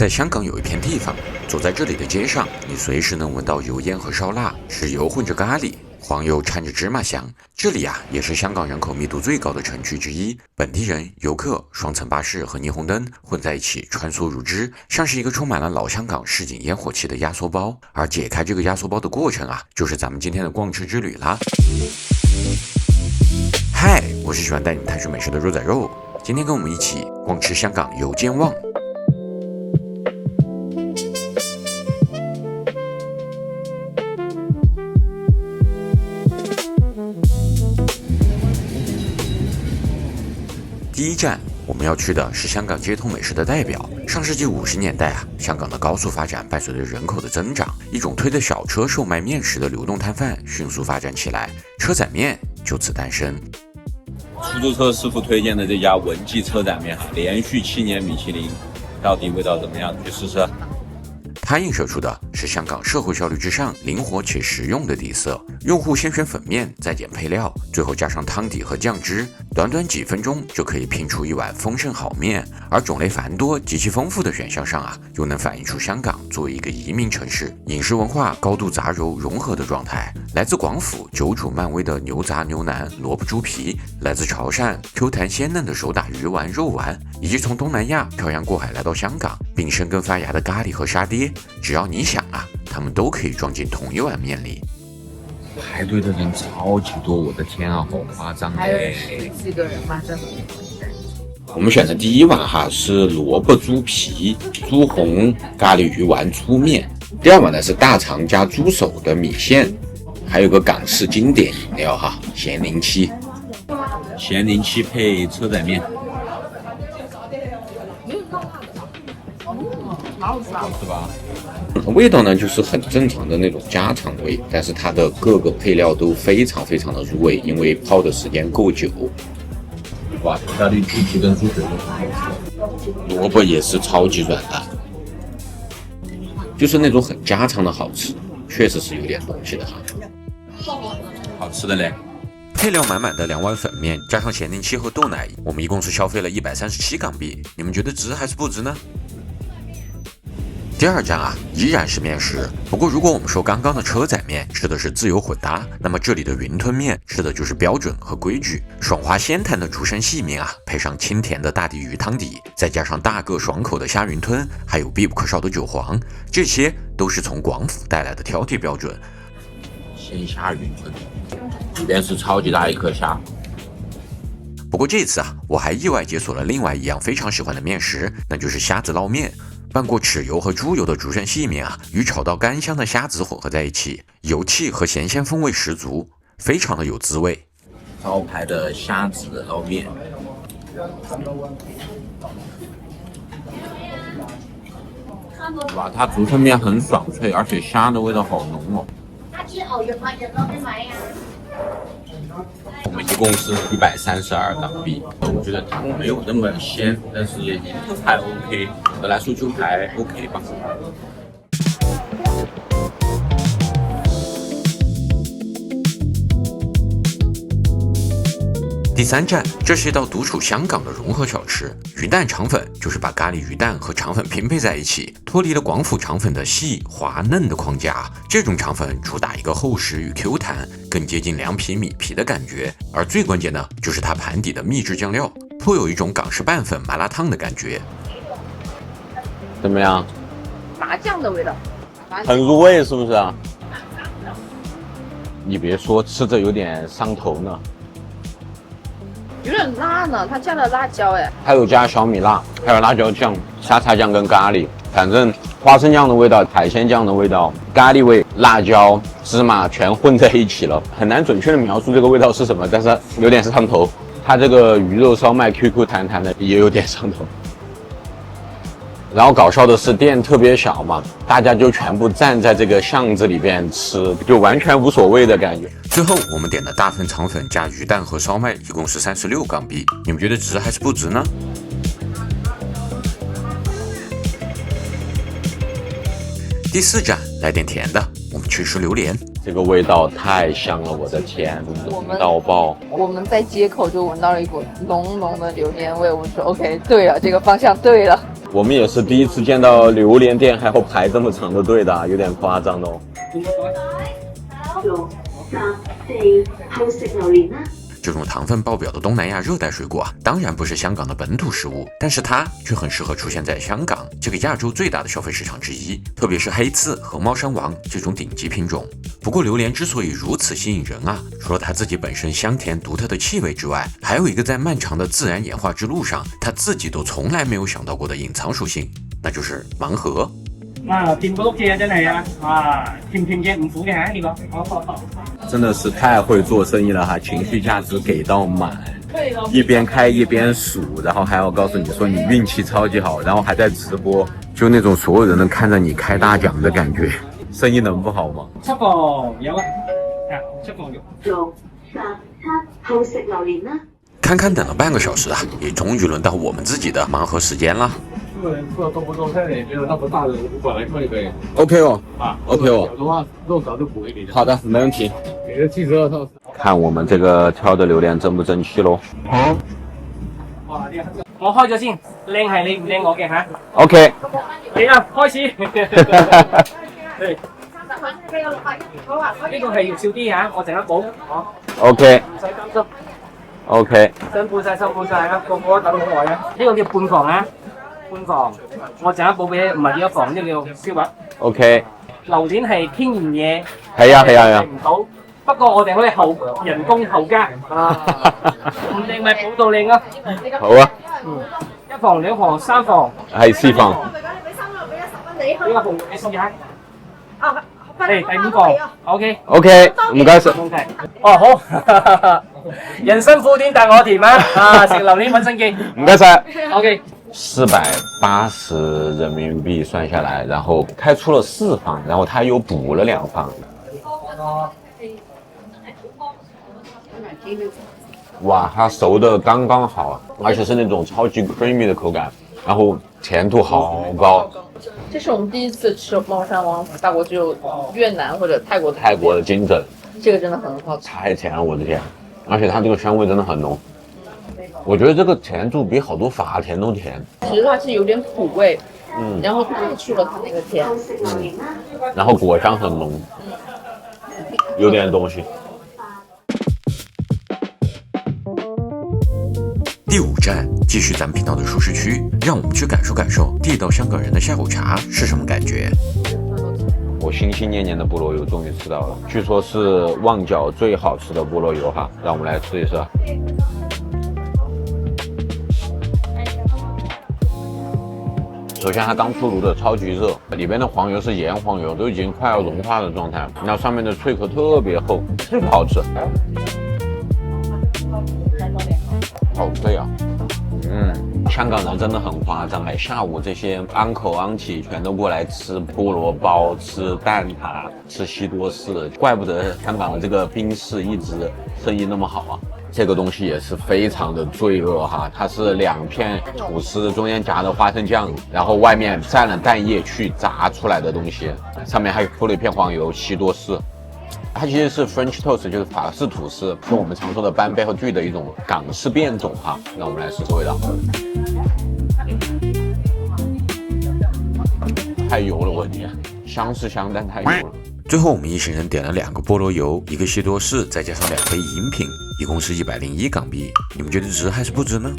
在香港有一片地方，走在这里的街上，你随时能闻到油烟和烧腊，豉油混着咖喱，黄油掺着芝麻香。这里也是香港人口密度最高的城区之一，本地人、游客、双层巴士和霓虹灯混在一起穿梭如织，像是一个充满了老香港市井烟火气的压缩包。而解开这个压缩包的过程就是咱们今天的逛吃之旅啦。嗨，我是喜欢带你探寻美食的肉仔肉，今天跟我们一起逛吃香港油尖旺。第一站，我们要去的是香港街头美食的代表。上世纪50年代香港的高速发展伴随着人口的增长，一种推着小车售卖面食的流动摊贩迅速发展起来，车仔面就此诞生。出租车师傅推荐的这家文记车仔面连续7年米其林，到底味道怎么样？去试试。它映射出的是香港社会效率至上、灵活且实用的底色。用户先选粉面，再点配料，最后加上汤底和酱汁，短短几分钟就可以拼出一碗丰盛好面。而种类繁多、极其丰富的选项上又能反映出香港作为一个移民城市，饮食文化高度杂糅融合的状态。来自广府久煮慢煨的牛杂牛腩、萝卜猪皮，来自潮汕 Q 弹鲜嫩的手打鱼丸、肉丸，以及从东南亚漂洋过海来到香港并生根发芽的咖喱和沙爹，只要你想他们都可以装进同一碗面里。排队的人超级多，我的天好夸张还有10几个人吗？真的。我们选的第一碗是萝卜猪皮、猪红咖喱鱼丸粗面，第二碗呢是大肠加猪手的米线，还有个港式经典饮料咸柠七，咸柠七配车仔面。好吃吧？味道呢就是很正常的那种家常味，但是它的各个配料都非常非常的入味，因为泡的时间够久。哇，咖喱猪皮跟猪血都很好吃，萝卜也是超级软烂，就是那种很家常的好吃，确实是有点东西的好吃的嘞。配料满满的2碗粉面，加上咸柠七和豆奶，我们一共是消费了137港币。你们觉得值还是不值呢？第二站依然是面食，不过如果我们说刚刚的车仔面吃的是自由混搭，那么这里的云吞面吃的就是标准和规矩。爽滑鲜弹的竹升细面配上清甜的大地鱼汤底，再加上大个爽口的虾云吞，还有必不可少的韭黄，这些都是从广府带来的挑剔标准。鲜虾云吞，里边是超级大一颗虾。不过这次我还意外解锁了另外一样非常喜欢的面食，那就是虾子捞面。拌过豉油和猪油的竹升细面与炒到干香的虾子混合在一起，油气和咸鲜风味十足，非常的有滋味。招牌的虾子捞面，哇，它竹升面很爽脆，而且虾的味道好浓哦。我们一共是132港币，我觉得汤没有那么鲜，但是还 OK， 总的来说就还 OK 吧。第三站，这是一道独属香港的融合小吃，鱼蛋肠粉就是把咖喱鱼蛋和肠粉拼配在一起，脱离了广府肠粉的细滑嫩的框架。这种肠粉主打一个厚实与 Q 弹，更接近凉皮米皮的感觉。而最关键的就是它盘底的秘制酱料，颇有一种港式拌粉麻辣烫的感觉。怎么样？麻酱的味道，很入味是不是啊？你别说，吃着有点上头呢。有点辣呢，它加了辣椒还有加小米辣，还有辣椒酱、沙茶酱跟咖喱，反正花生酱的味道、海鲜酱的味道、咖喱味、辣椒、芝麻全混在一起了，很难准确的描述这个味道是什么，但是有点上头。它这个鱼肉烧麦 QQ 弹弹的也有点上头。然后搞笑的是店特别小嘛，大家就全部站在这个巷子里边吃，就完全无所谓的感觉。最后我们点的大份肠粉加鱼蛋和烧麦，一共是36港币。你们觉得值还是不值呢？第四站，来点甜的，我们去吃榴莲。这个味道太香了，我的天，浓到爆！我们在街口就闻到了一股浓浓的榴莲味，我们说 OK， 对了，这个方向对了。我们也是第一次见到榴莲店还要排这么长的队的，有点夸张哦。这种糖分爆表的东南亚热带水果啊，当然不是香港的本土食物，但是它却很适合出现在香港这个亚洲最大的消费市场之一，特别是黑刺和猫山王这种顶级品种。不过榴莲之所以如此吸引人啊，除了它自己本身香甜独特的气味之外，还有一个在漫長的自然演化之路上，它自己都從來沒有想到過的隱藏屬性，那就是盲盒。甜過碌蔗真係啊！甜嘅唔苦嘅嚇呢個。真的是太会做生意了哈，情绪价值给到满，一边开一边数，然后还要告诉你说你运气超级好，然后还在直播，就那种所有人都看着你开大奖的感觉，生意能不好吗？7個有啊，7個有。6、10、7好食榴蓮啦！堪堪等了半個小時啊，也終於輪到我們自己的盲盒時間啦。都不多，看你没有那么大的，我来可以可以。OK 哦，OK 哦。小的话，肉少就补一点。好的，没问题。给个72套。看我们这个挑的榴莲争不争氣咯。我開咗先，靚係你唔靚我嘅嚇。OK。你啊，開始。對。呢個係要少啲嚇，我陣間補。OK。唔使擔心。OK。辛苦晒啊！個個等好耐啊！呢個叫半房啊。半房，我陣間補俾唔係幾多房，呢個叫燒核。OK。榴蓮係天然嘢，係啊。唔到，不過我哋可以人工後加。唔靚咪補到靚咯。好啊。1房、2房、3房。係4房。呢個紅你試下。嚟第5房 ，OK。唔該晒。哦好，人生苦短但我甜啊！食榴蓮揾生機。唔該晒。OK。480人民币算下来，然后开出了4房，然后他又补了2房。哇，它熟的刚刚好，而且是那种超级 creamy 的口感，然后甜度好高。这是我们第一次吃猫山王，大国只有越南或者泰国的金枕，这个真的很好吃，太甜了，我的天！而且它这个香味真的很浓。我觉得这个甜度比好多法甜都甜。其实它是有点苦味，然后带去了它那个甜，然后果香很浓，有点东西。第5站，继续咱们频道的舒适区，让我们去感受感受地道香港人的下午茶是什么感觉。我心心念念的菠萝油终于吃到了，据说是旺角最好吃的菠萝油哈，让我们来试一试。首先它刚出炉的超级热，里边的黄油是盐黄油，都已经快要融化的状态，然后上面的脆壳特别厚，特别好吃。好脆啊！香港人真的很夸张哎，下午这些 uncle auntie 全都过来吃菠萝包、吃蛋挞、吃西多士，怪不得香港的这个宾士一直生意那么好啊。这个东西也是非常的罪恶哈，它是2片吐司中间夹的花生酱，然后外面蘸了蛋液去炸出来的东西，上面还铺了一片黄油西多士。它其实是 French toast， 就是法式吐司，是我们常说的班贝和巨的一种港式变种哈。让我们来试试味道。太油了，我的天，香是香，但太油了。最后我们一行人点了2个菠萝油，1个西多士，再加上2杯饮品，一共是101港币。你们觉得值还是不值呢？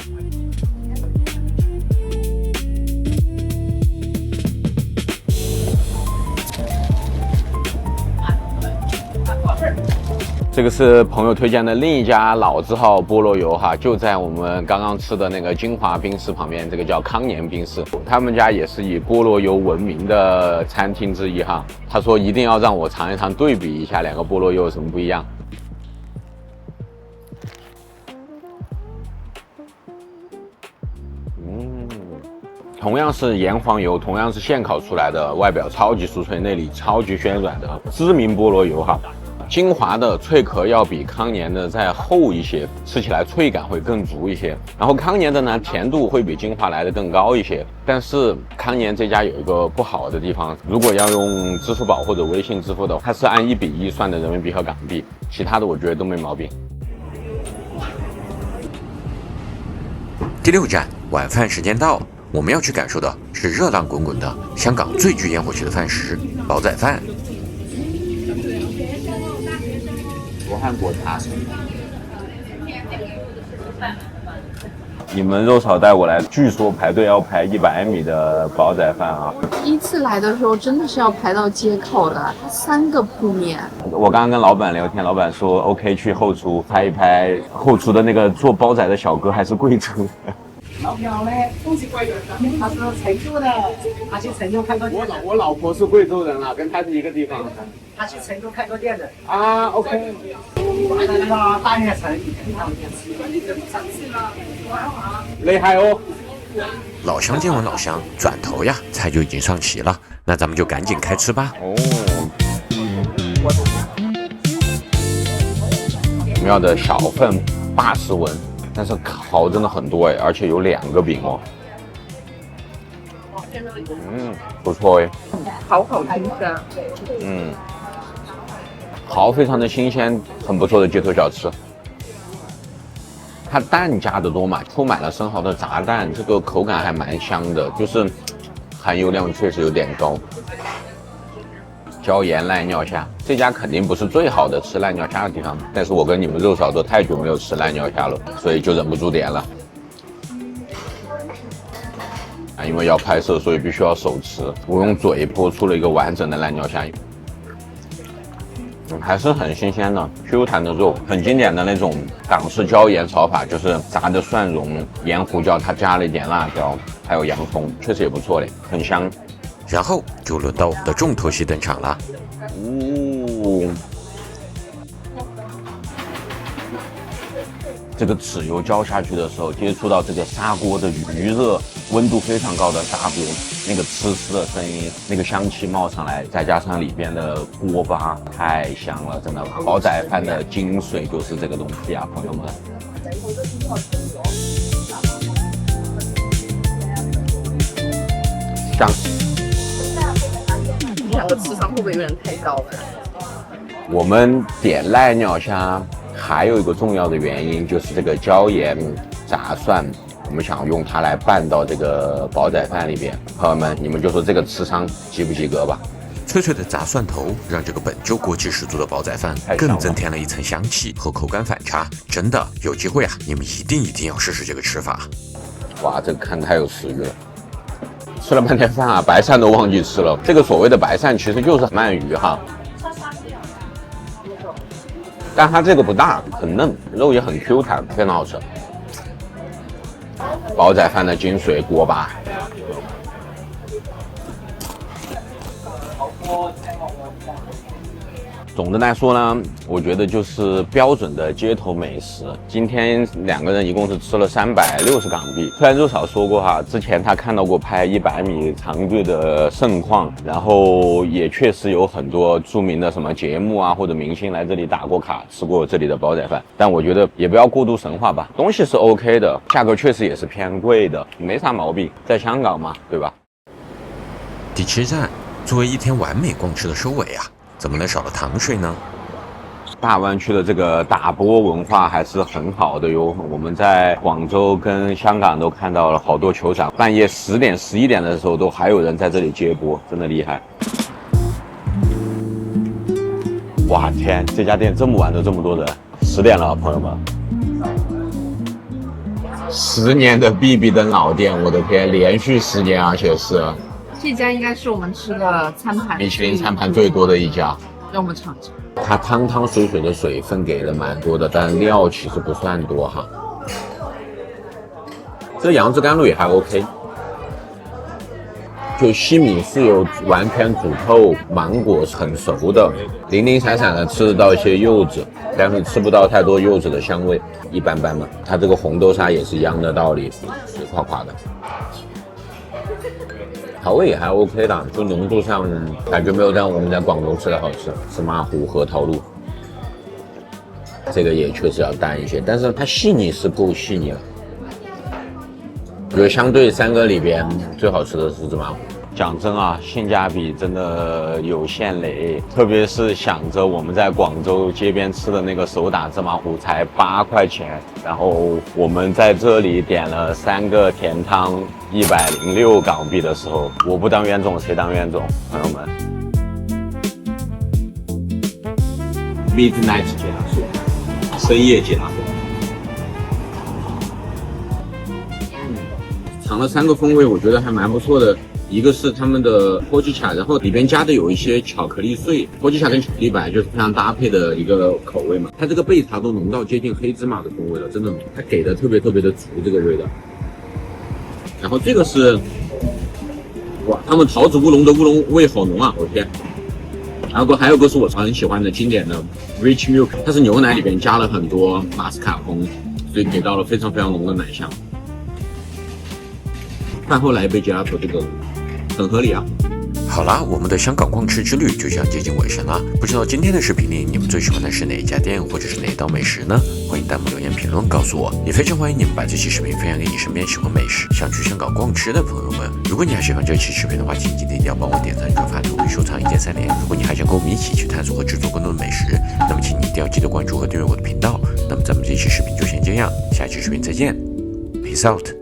这个是朋友推荐的另一家老字号菠萝油哈，就在我们刚刚吃的那个金华宾士旁边，这个叫康年宾士，他们家也是以菠萝油闻名的餐厅之一哈。他说一定要让我尝一尝，对比一下2个菠萝油有什么不一样。同样是盐黄油，同样是现烤出来的，外表超级酥脆，内里超级暄软的知名菠萝油哈。金华的脆壳要比康年的再厚一些，吃起来脆感会更足一些。然后康年的呢，甜度会比金华来的更高一些。但是康年这家有一个不好的地方，如果要用支付宝或者微信支付的，它是按1比1算的人民币和港币，其他的我觉得都没毛病。第6站，晚饭时间到。我们要去感受的是热浪滚滚的香港最具烟火气的饭食——煲仔饭。罗汉果茶。你们肉炒带我来，据说排队要排100米的煲仔饭啊！第一次来的时候真的是要排到街口的，它3个铺面。我刚刚跟老板聊天，老板说 OK 去后厨拍一拍，后厨的那个做煲仔的小哥还是贵州的。老表呢，不是贵州人，他是成都的，他去成都开过店。我老婆是贵州人啊，跟他是一个地方。他去成都开过店的。啊 ，OK。在那个大悦城。厉害哦！老乡见闻老乡，转头呀，菜就已经上齐了，那咱们就赶紧开吃吧。哦。我们要的小份80文，但是烤真的很多哎，而且有2个饼哦。不错哎。好新鲜。蚝非常的新鲜，很不错的街头小吃。它蛋加的多嘛，铺满了生蚝的炸蛋，这个口感还蛮香的，就是含油量确实有点高。椒盐濑尿虾，这家肯定不是最好的吃濑尿虾的地方，但是我跟你们肉炒都太久没有吃濑尿虾了，所以就忍不住点了。因为要拍摄，所以必须要手持。我用嘴剥出了一个完整的濑尿虾。还是很新鲜的 ，Q 弹的肉，很经典的那种港式椒盐炒法，就是炸的蒜蓉、盐胡椒，它加了一点辣椒，还有洋葱，确实也不错嘞，很香。然后就轮到我们的重头戏登场了。这个豉油浇下去的时候，接触到这个砂锅的余热，温度非常高的砂锅，那个呲呲的声音，那个香气冒上来，再加上里边的锅巴，太香了，真的。煲仔饭的精髓就是这个东西啊，朋友们。香。2个智商会不会有点太高了？我们点濑尿虾。还有一个重要的原因就是这个椒盐炸蒜，我们想用它来拌到这个煲仔饭里边。朋友们，你们就说这个吃商及不及格吧？脆脆的炸蒜头让这个本就锅气十足的煲仔饭更增添了一层香气和口感反差。真的有机会啊，你们一定要试试这个吃法。哇，这个看太有食欲了。吃了半天饭啊，白鳝都忘记吃了。这个所谓的白鳝其实就是鳗鱼哈。但它这个不大，很嫩，肉也很 Q 弹，非常好吃。煲仔饭的精髓锅巴。总的来说呢，我觉得就是标准的街头美食。今天2个人一共是吃了360港币。虽然肉炒说过哈，之前他看到过拍100米长队的盛况，然后也确实有很多著名的什么节目啊或者明星来这里打过卡，吃过这里的煲仔饭。但我觉得也不要过度神话吧，东西是 OK 的，价格确实也是偏贵的，没啥毛病，在香港嘛，对吧？第7站，作为一天完美逛吃的收尾啊，怎么能少了糖水呢？大湾区的这个打波文化还是很好的哟。我们在广州跟香港都看到了好多球场，半夜10点、11点的时候都还有人在这里接波，真的厉害。哇天，这家店这么晚都这么多人，10点了，朋友们。10年的必比登老店，我的天，连续10年，而且是这家应该是我们吃的餐盘米其林餐盘最多的一家。让我们尝尝。它汤汤水水的水分给的蛮多的，但料其实不算多哈。这杨枝甘露也还 OK， 就西米是有完全煮透，芒果是很熟的，零零散散的吃得到一些柚子，但是吃不到太多柚子的香味，一般般嘛。它这个红豆沙也是一样的道理，水垮垮的。调味也还 OK 的，就浓度上感觉没有像我们在广州吃的好吃。芝麻糊、核桃露，这个也确实要淡一些，但是它细腻是够细腻了。我觉得相对3个里边最好吃的是芝麻糊，讲真啊，性价比真的有限嘞，特别是想着我们在广州街边吃的那个手打芝麻糊才8块钱，然后我们在这里点了3个甜汤106港币的时候，我不当冤种谁当冤种？朋友们 ，Midnight 解答素，深夜解答素。尝了3个风味，我觉得还蛮不错的。一个是他们的波吉卡，然后里边加的有一些巧克力碎。波吉卡跟巧克力本来就是非常搭配的一个口味嘛，它这个焙茶都浓到接近黑芝麻的风味了，真的，它给的特别的足这个味道。然后这个是，哇，他们桃子乌龙的乌龙味好浓啊，我天！然后还有个是我很喜欢的经典的 Rich Milk， 它是牛奶里边加了很多马斯卡彭，所以给到了非常浓的奶香。饭后来一杯杰拉托，这个很合理啊。好啦，我们的香港逛吃之旅就这样接近尾声啦。不知道今天的视频里你们最喜欢的是哪一家店，或者是哪一道美食呢？欢迎弹幕留言评论告诉我，也非常欢迎你们把这期视频分享给你身边喜欢美食、想去香港逛吃的朋友们。如果你还喜欢这期视频的话，请记得一定要帮我点赞、转发、投币、收藏1键3连。如果你还想跟我们一起去探索和制作更多的美食，那么请你一定要记得关注和订阅我的频道。那么咱们这期视频就先这样，下期视频再见 ，Peace out。